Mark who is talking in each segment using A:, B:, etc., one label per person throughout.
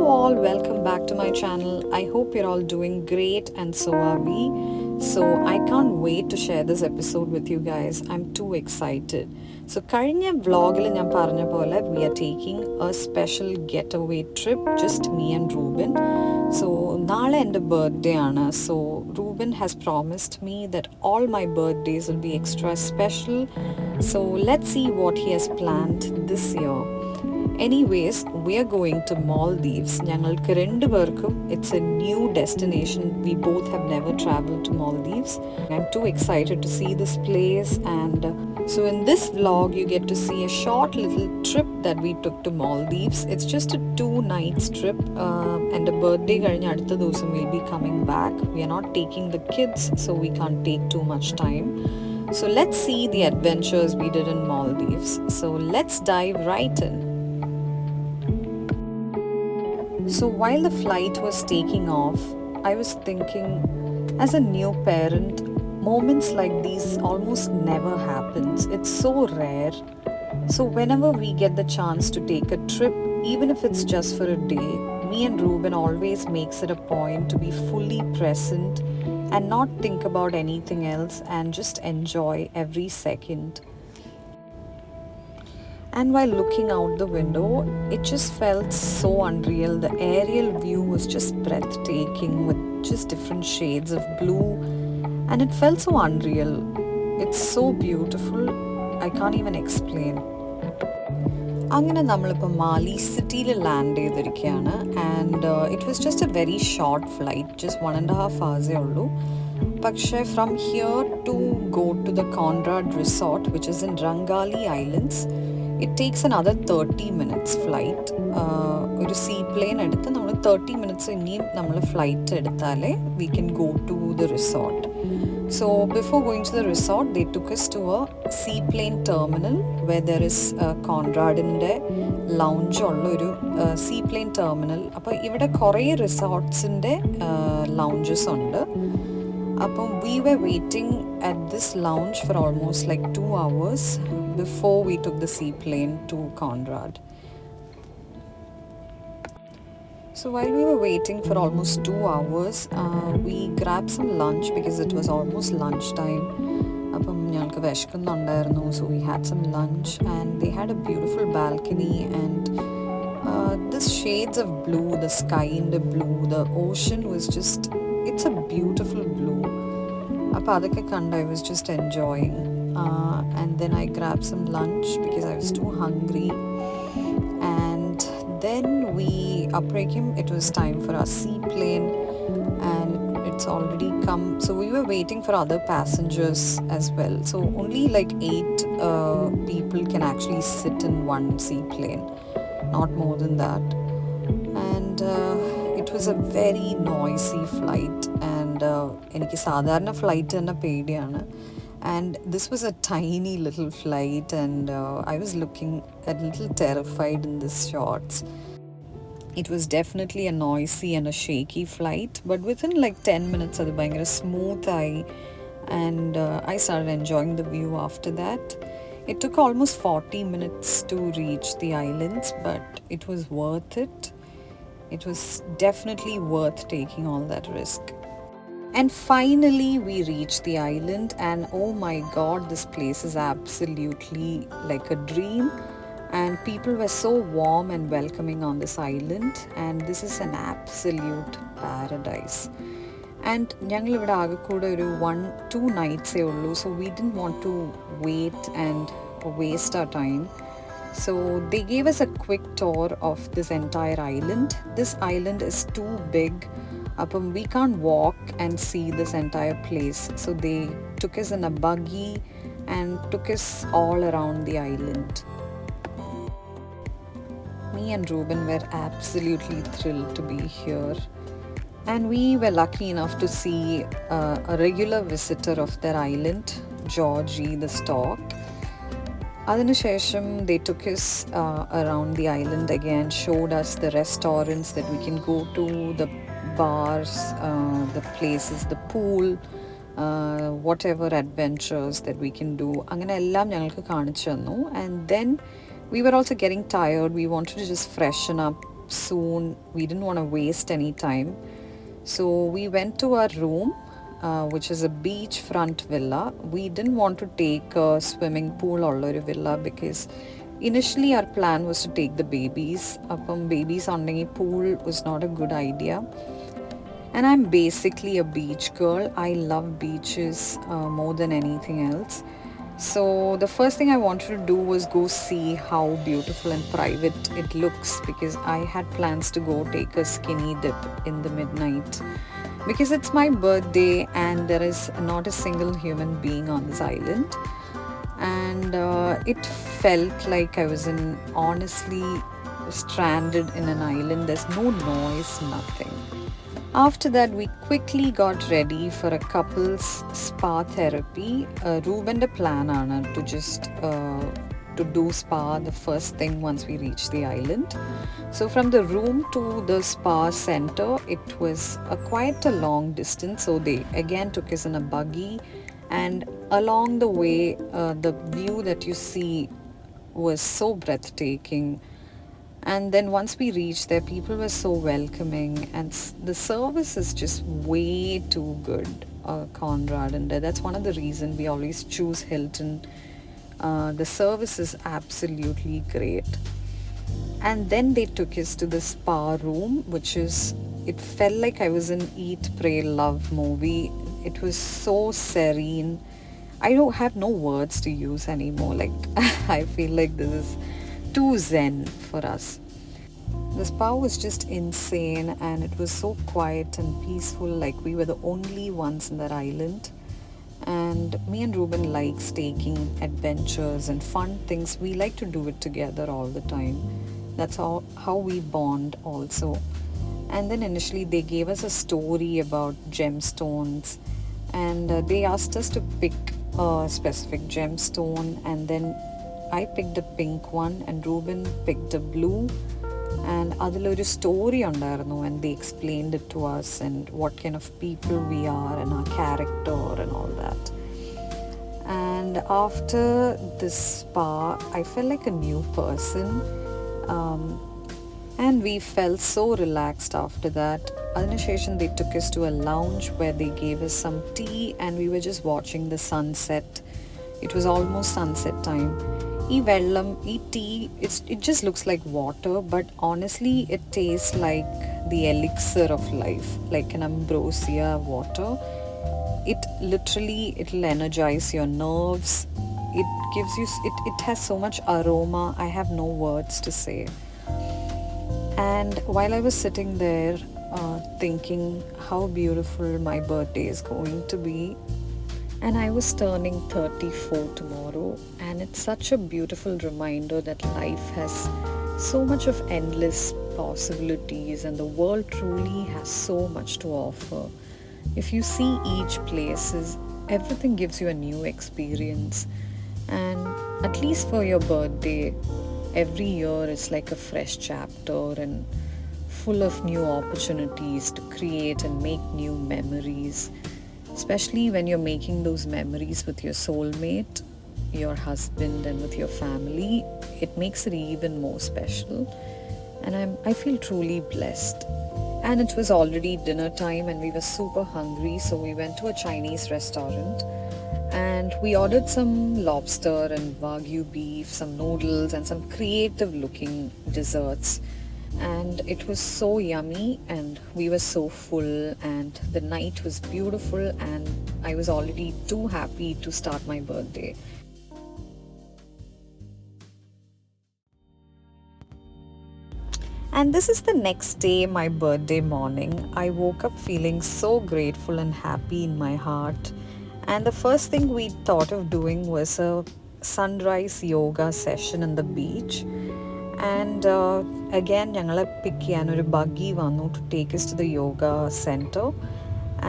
A: all, welcome back to my channel. I hope you're all doing great and so are we. So I can't wait to share this episode with you guys. I'm too excited. So കഴിഞ്ഞ vlogil ഞാൻ പറഞ്ഞ പോലെ we are taking a special getaway trip, just me and Ruben. So നാളെ എൻ്റെ birthday ആണ്. So Ruben has promised me that all my birthdays will be extra special. So let's see what he has planned this year. Anyways, we are going to Maldives. ഞങ്ങൾക്ക് രണ്ടുപേർക്കും it's a new destination. We both have never traveled to Maldives. I'm too excited to see this place, and so in this vlog you get to see a short little trip that we took to Maldives. It's just a 2 nights trip, and a birthday കഴിഞ്ഞ അടുത്ത ദിവസം we'll be coming back. We are not taking the kids, so we can't take too much time. So let's see the adventures we did in Maldives. So let's dive right in. So while the flight was taking off, I was thinking, as a new parent, moments like these almost never happens. It's so rare. So whenever we get the chance to take a trip, even if it's just for a day, me and Ruben always makes it a point to be fully present and not think about anything else and just enjoy every second. And while looking out the window, it just felt so unreal. The aerial view was just breathtaking with just different shades of blue, and it felt so unreal. It's so beautiful, I can't even explain. അങ്ങനെ നമ്മളിപ്പോൾ മാലി സിറ്റിയിൽ land ചെയ്തിരിക്കുകയാണ്, and it was just a very short flight, just 1.5 hours ഉള്ളൂ. പക്ഷേ from here to go to the Conrad resort which is in Rangali islands, it takes another 30 minutes flight. ഒരു seaplane എടുത്ത് നമ്മൾ 30 minutes ഇനിയും നമ്മൾ ഫ്ലൈറ്റ് എടുത്താലേ we can go to the resort. So before going to the resort, they took us to a seaplane terminal where there is Conradന്റെ lounge ഉള്ള ഒരു seaplane terminal. അപ്പോൾ ഇവിടെ കുറേ റിസോർട്ട്സിൻ്റെ lounges ഉണ്ട്. അപ്പം we were waiting at this lounge for almost like 2 hours before we took the seaplane to Conrad. So while we were waiting for almost 2 hours, we grabbed some lunch because it was almost lunchtime. അപ്പം ഞങ്ങൾക്ക് വിശക്കുന്നുണ്ടായിരുന്നു, so we had some lunch, and they had a beautiful balcony, and this shades of blue, the sky in the blue, the ocean was just, it's a beautiful blue. അപ്പോൾ അതൊക്കെ കണ്ട് I was just enjoying. And then I grabbed some lunch because I was too hungry, and then it was time for our seaplane, and it's already come. So we were waiting for other passengers as well, so only like 8 people can actually sit in one seaplane, not more than that. And it was a very noisy flight, and എനിക്ക് സാധാരണ flight തന്നെ പേടിയാണ്. And this was a tiny little flight, and I was looking a little terrified in these shots. It was definitely a noisy and a shaky flight, but within like 10 minutes adu bhayangara smooth aayi, and I started enjoying the view after that. It took almost 40 minutes to reach the islands, but it was worth it. It was definitely worth taking all that risk. And finally we reached the island, and oh my god, this place is absolutely like a dream, and people were so warm and welcoming on this island, and this is an absolute paradise. And ഞങ്ങൾ ഇവിടെ ആകെ കൂടെ ഒരു 1-2 nights ഉള്ളൂ, so we didn't want to wait and waste our time. So they gave us a quick tour of this entire island. This island is too big. We can't walk and see this entire place. So they took us in a buggy and took us all around the island. Me and Ruben were absolutely thrilled to be here. And we were lucky enough to see a regular visitor of their island, Georgie the stork. അതിനുശേഷം they took us around the island again, showed us the restaurants that we can go to, the bars, the places, the pool, whatever adventures that we can do. അങ്ങനെ എല്ലാം ഞങ്ങൾക്ക് കാണിച്ചു തന്നു. And then we were also getting tired. We wanted to just freshen up soon. We didn't want to waste any time. So we went to our room, which is a beachfront villa. We didn't want to take a swimming pool or a villa because initially our plan was to take the babies. Babies on a pool was not a good idea. And I'm basically a beach girl. I love beaches more than anything else. So the first thing I wanted to do was go see how beautiful and private it looks, because I had plans to go take a skinny dip in the midnight. Because it's my birthday and there is not a single human being on this island. And it felt like I was honestly stranded in an island. There's no noise, nothing. After that, we quickly got ready for a couple's spa therapy. Ruben the plan to do spa the first thing once we reached the island. So from the room to the spa center, it was quite a long distance. So they again took us in a buggy, and along the way, the view that you see was so breathtaking. And then once we reached there, people were so welcoming, and the service is just way too good, Conrad. And that's one of the reasons we always choose Hilton. The service is absolutely great. And then they took us to the spa room, it felt like I was in Eat, Pray, Love movie. It was so serene. I don't have no words to use anymore. Like, I feel like this is too zen for us. The spa was just insane, and it was so quiet and peaceful, like we were the only ones in that island. And me and Ruben likes taking adventures and fun things. We like to do it together all the time. That's how we bond also. And then initially they gave us a story about gemstones, and they asked us to pick a specific gemstone, and then I picked a pink one and Ruben picked a blue, and adilloru story undarnu, and they explained it to us and what kind of people we are and our character and all that. And after this spa, I felt like a new person, and we felt so relaxed after that. Adinishesham they took us to a lounge where they gave us some tea, and we were just watching the sunset. It was almost sunset time. Tea, it just looks like water, but honestly it tastes like the elixir of life, like an ambrosia water. It'll energize your nerves. It has so much aroma. I have no words to say. And while I was sitting there thinking how beautiful my birthday is going to be, and I was turning 34 tomorrow, and it's such a beautiful reminder that life has so much of endless possibilities, and the world truly has so much to offer. If you see each places, everything gives you a new experience. And at least for your birthday, every year is like a fresh chapter and full of new opportunities to create and make new memories. Especially when you're making those memories with your soulmate, your husband, and with your family, it makes it even more special. And I feel truly blessed. And it was already dinner time, and we were super hungry, so we went to a Chinese restaurant, and we ordered some lobster and wagyu beef, some noodles, and some creative looking desserts. And it was so yummy, and we were so full, and the night was beautiful, and I was already too happy to start my birthday. And this is the next day, my birthday morning. I woke up feeling so grateful and happy in my heart. And the first thing we thought of doing was a sunrise yoga session on the beach. And again, ഞങ്ങളെ pick ചെയ്യാൻ ഒരു buggy വന്നു to take us to the yoga center.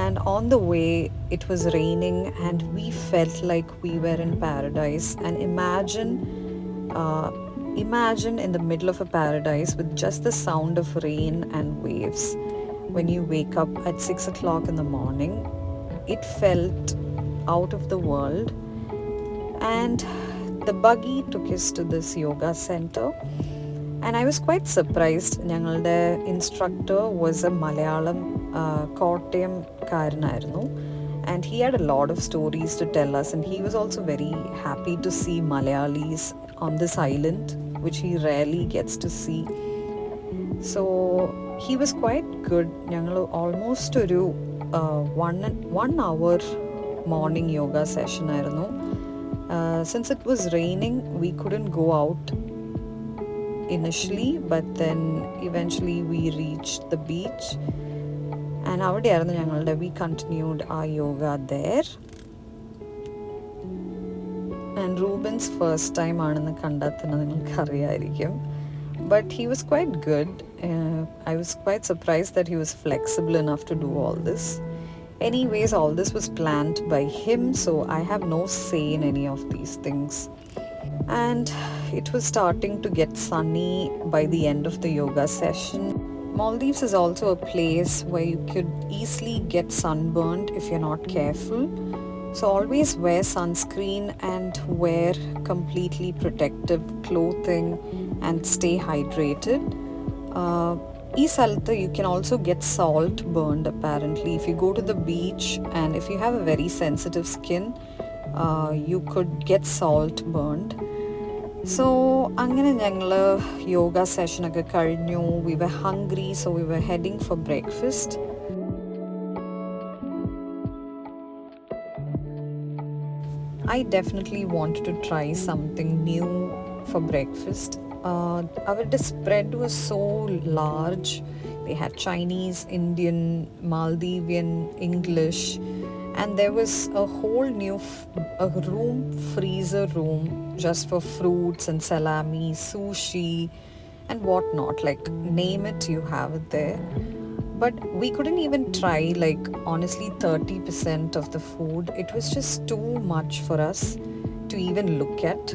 A: And on the way, it was raining, and we felt like we were in paradise. And imagine in the middle of a paradise with just the sound of rain and waves. When you wake up at 6 o'clock in the morning, it felt out of the world. And the buggy took us to this yoga center. And I was quite surprised. ഞങ്ങളുടെ instructor was a Malayalam Kottayam കാരനായിരുന്നു. And he had a lot of stories to tell us, and he was also very happy to see Malayalis on this island, which he rarely gets to see. So he was quite good. ഞങ്ങൾ almost ഒരു 1 hour morning yoga session ആയിരുന്നു. Since it was raining, we couldn't go out initially, but then eventually we reached the beach. And അവിടെയായിരുന്നു ഞങ്ങളുടെ we continued our yoga there. And Ruben's first time ആണെന്ന് കണ്ടാൽ തന്നെ നിങ്ങൾക്ക് അറിയായിരിക്കും. But he was quite good. I was quite surprised that he was flexible enough to do all this. Anyways, all this was planned by him, so I have no say in any of these things. And it was starting to get sunny by the end of the yoga session. Maldives is also a place where you could easily get sunburned if you're not careful. So always wear sunscreen and wear completely protective clothing and stay hydrated. ഈ സ്ഥലത്ത് you can also get salt burned apparently. If you go to the beach and if you have a very sensitive skin, you could get salt burned. So അങ്ങനെ ഞങ്ങൾ യോഗ സെഷനൊക്കെ കഴിഞ്ഞു. We were hungry, so we were heading for breakfast. I definitely wanted to try something new for breakfast. Our spread was so large. They had Chinese, Indian, Maldivian, English, and there was a whole new freezer room just for fruits and salami, sushi and whatnot. Like, name it, you have it there. But we couldn't even try, like, honestly 30% of the food. It was just too much for us to even look at.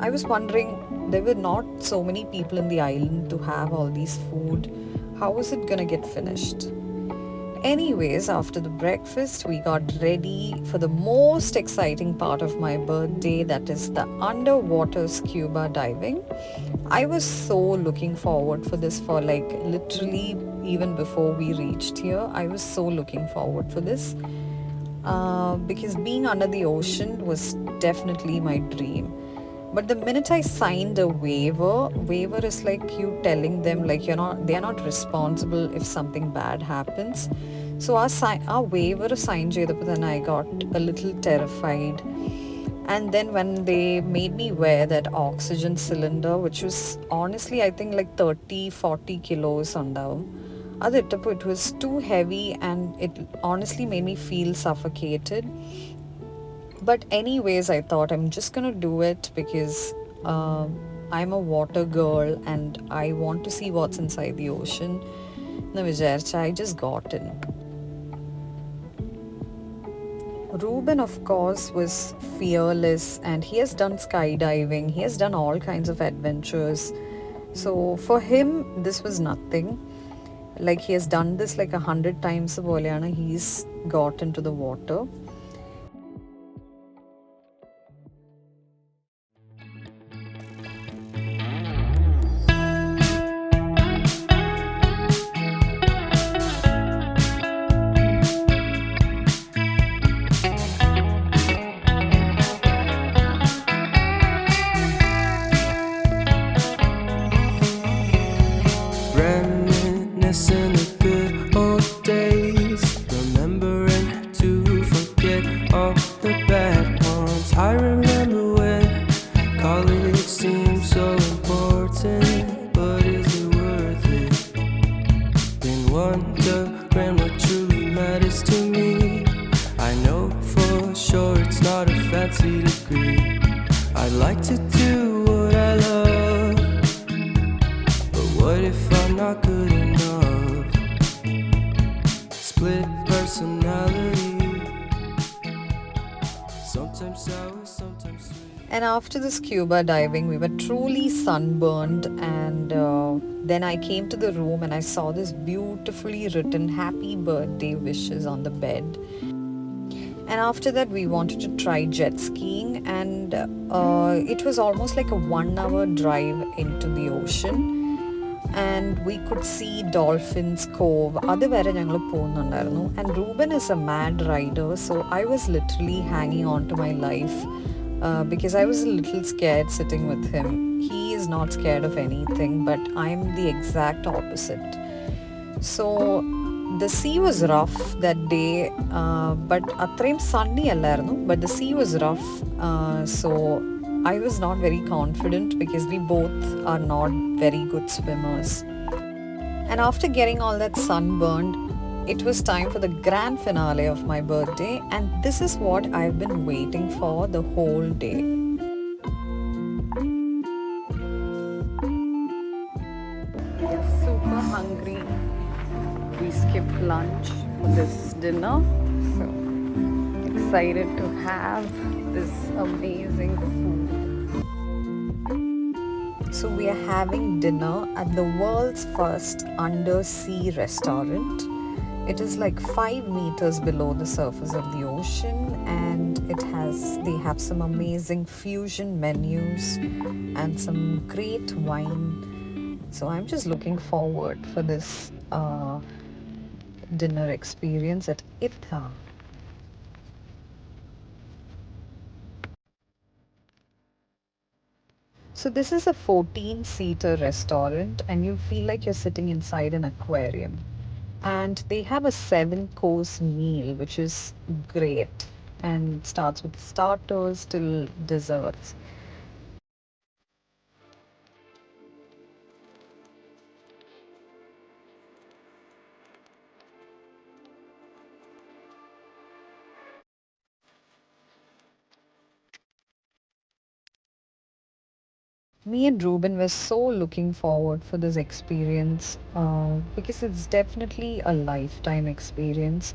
A: I was wondering, there were not so many people in the island to have all these food. How was it gonna get finished? Anyways, after the breakfast, we got ready for the most exciting part of my birthday, that is the underwater scuba diving. I was so looking forward for this for like literally even before we reached here. I was so looking forward for this because being under the ocean was definitely my dream. But the minute I signed a waiver is like you telling them like they are not responsible if something bad happens. So our waiver signed cheyidappo then I got a little terrified. And then when they made me wear that oxygen cylinder, which was honestly I think like 30-40 kilos undavum, aditappo it was too heavy and it honestly made me feel suffocated. But anyways, I thought I'm just gonna do it because I'm a water girl and I want to see what's inside the ocean. I just got in. Ruben, of course, was fearless and he has done skydiving. He has done all kinds of adventures. So for him, this was nothing. Like, he has done this like 100 times. He's got into the water.
B: Reminiscing the good old days, remembering to forget all the bad ones. I remember when college seemed so important, but is it worth it? Been wondering what truly matters to me. I know for sure it's not a fancy degree. I'd like to do what I love, but what if I'm not good enough? Split personality, sometimes sour, sometimes sweet.
A: And after the scuba diving, we were truly sunburned, and then I came to the room and I saw this beautifully written happy birthday wishes on the bed. And after that, we wanted to try jet skiing, and it was almost like a 1 hour drive into the ocean. and we could see Dolphin's Cove. അത് വരെ ഞങ്ങൾ പോകുന്നുണ്ടായിരുന്നു. And Ruben is a mad rider, so I was literally hanging on to my life because I was a little scared sitting with him. He is not scared of anything, but I'm the exact opposite. So the sea was rough that day, but അത്രയും sunny അല്ലായിരുന്നു, but the sea was rough, so I was not very confident because we both are not very good swimmers. And after getting all that sunburned, it was time for the grand finale of my birthday, and this is what I've been waiting for the whole day. We are super hungry. We skipped lunch for this dinner, so excited to have this amazing food. So we are having dinner at the world's first undersea restaurant. It is like 5 meters below the surface of the ocean, and they have some amazing fusion menus and some great wine. So I'm just looking forward for this dinner experience at Itha. So this is a 14-seater restaurant, and you feel like you're sitting inside an aquarium. And they have a 7-course meal, which is great, and starts with starters till desserts. Me and Ruben were so looking forward for this experience because it's definitely a lifetime experience.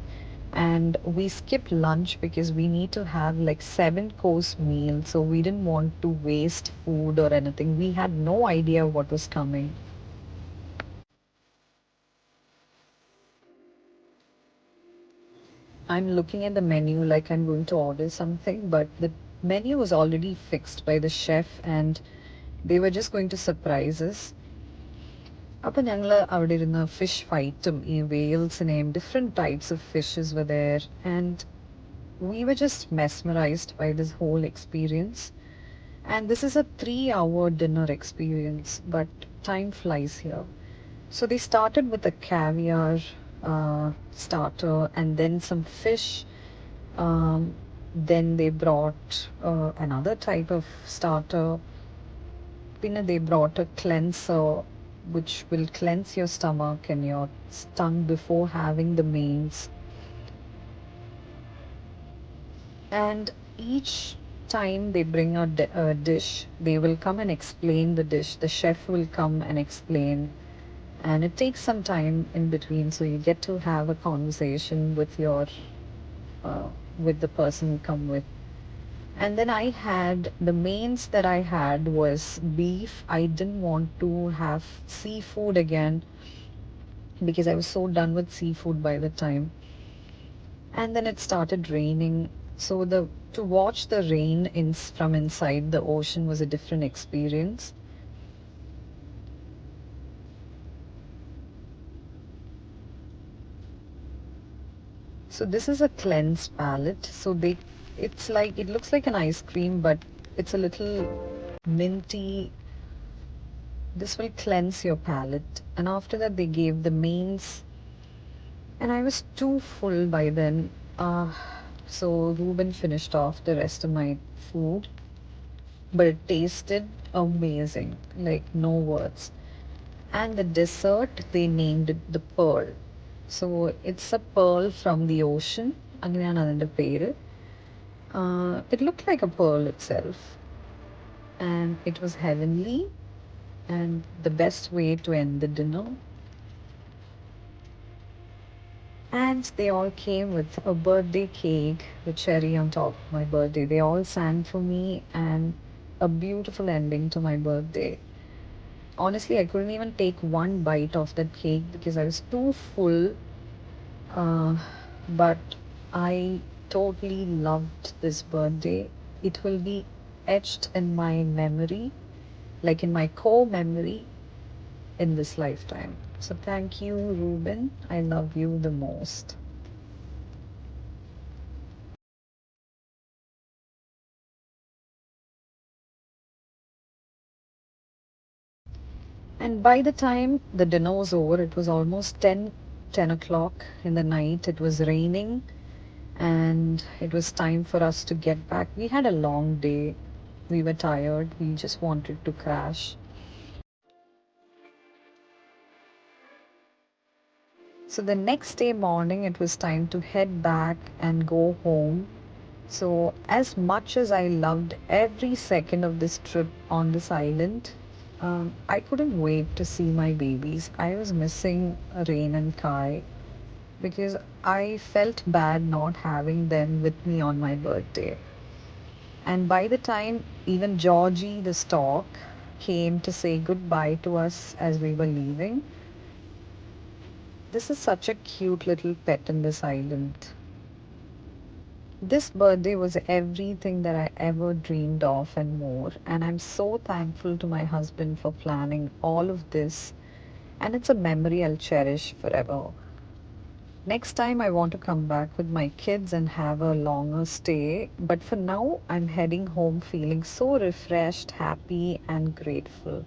A: And we skipped lunch because we need to have like 7-course meal, so we didn't want to waste food or anything. We had no idea what was coming. I'm looking at the menu like I'm going to order something, but the menu was already fixed by the chef and they were just going to surprise us. അപ്പോൾ ഞങ്ങൾ അവിടെ ഇരുന്ന് fish ഫൈറ്റും ഈ വെയിൽസിനെയും different types of fishes were there, and we were just mesmerized by this whole experience. And this is a 3-hour dinner experience, but time flies here. So they started with a caviar starter and then some fish. Then they brought another type of starter. Then they brought a cleanser which will cleanse your stomach and your tongue before having the mains. And each time they bring a dish, they will come and explain the dish. The chef will come and explain, and it takes some time in between, so you get to have a conversation with with the person you come with. And then I had the mains that I had was beef. I didn't want to have seafood again because I was so done with seafood by the time. And then it started raining. So the to watch the rain from inside the ocean was a different experience. So this is a cleanse palette. So it looks like an ice cream, but it's a little minty. This will cleanse your palate. And after that, they gave the mains, and I was too full by then. So Ruben finished off the rest of my food, but it tasted amazing, like no words. And the dessert, they named it the pearl. So it's a pearl from the ocean. അങ്ങനെയാണ് അതിൻ്റെ പേര്. It looked like a pearl itself, and it was heavenly and the best way to end the dinner. And they all came with a birthday cake with cherry on top of my birthday. They all sang for me, and a beautiful ending to my birthday. Honestly, I couldn't even take one bite of that cake because I was too full. But I totally loved this birthday. It will be etched in my memory, like in my core memory, in this lifetime. So thank you, Ruben. I love you the most. And by the time the dinner was over, it was almost 10 o'clock in the night. It was raining and it was time for us to get back. We had a long day. We were tired. We just wanted to crash. So the next day morning, it was time to head back and go home. So, as much as I loved every second of this trip on this island, I couldn't wait to see my babies. I was missing Rain and Kai because I felt bad not having them with me on my birthday. And by the time even Georgie the stork came to say goodbye to us as we were leaving, this is such a cute little pet in this island. This birthday was everything that I ever dreamed of and more, and I'm so thankful to my husband for planning all of this, and it's a memory I'll cherish forever. Next time, I want to come back with my kids and have a longer stay, but for now, I'm heading home feeling so refreshed, happy, and grateful.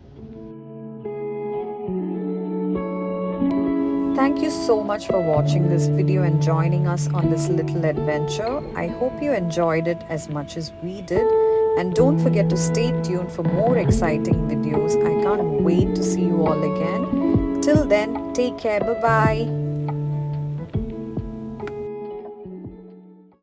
A: Thank you so much for watching this video and joining us on this little adventure. I hope you enjoyed it as much as we did. And don't forget to stay tuned for more exciting videos. I can't wait to see you all again. Till then, take care. Bye bye.